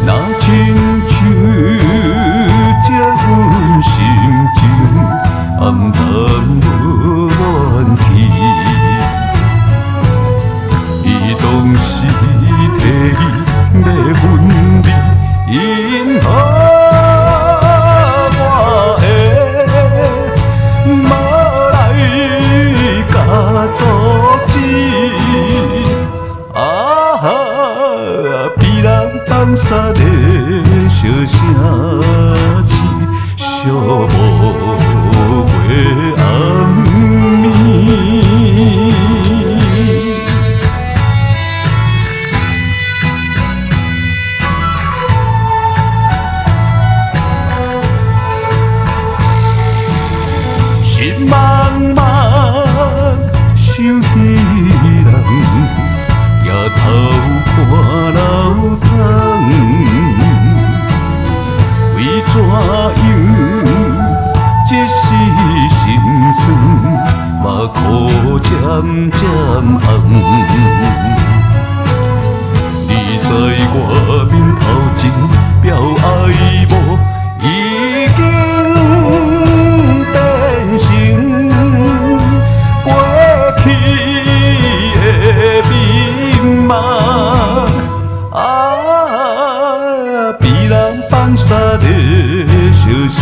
若亲像这阮心情，暗淡无怨气。伊当时提议要分离，因何我会无来甲阻止？被人放杀的笑声刺，寂无月暗暝。心茫茫想彼人，夜头看流淌。为怎样这是心酸，目眶渐渐红。你知我面头前表爱无已经变成过去的面貌。被人放杀的笑声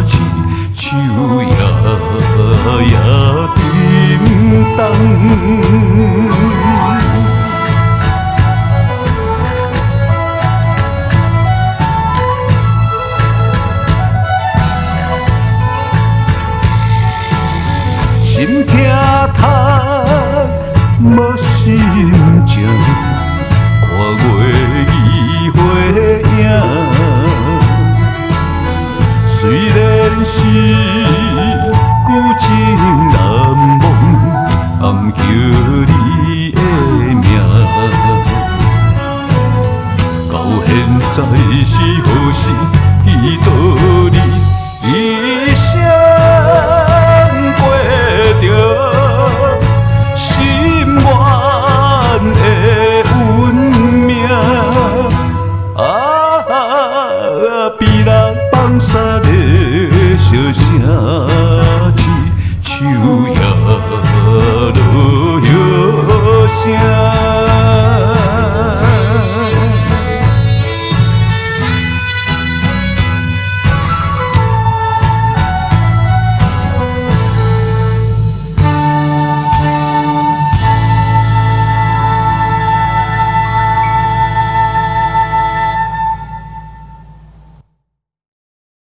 刺，手也沉重。心痛痛，无心情，看月已回影。虽然是旧情难忘，暗叫你的名。到现在是何时记倒你一生过着？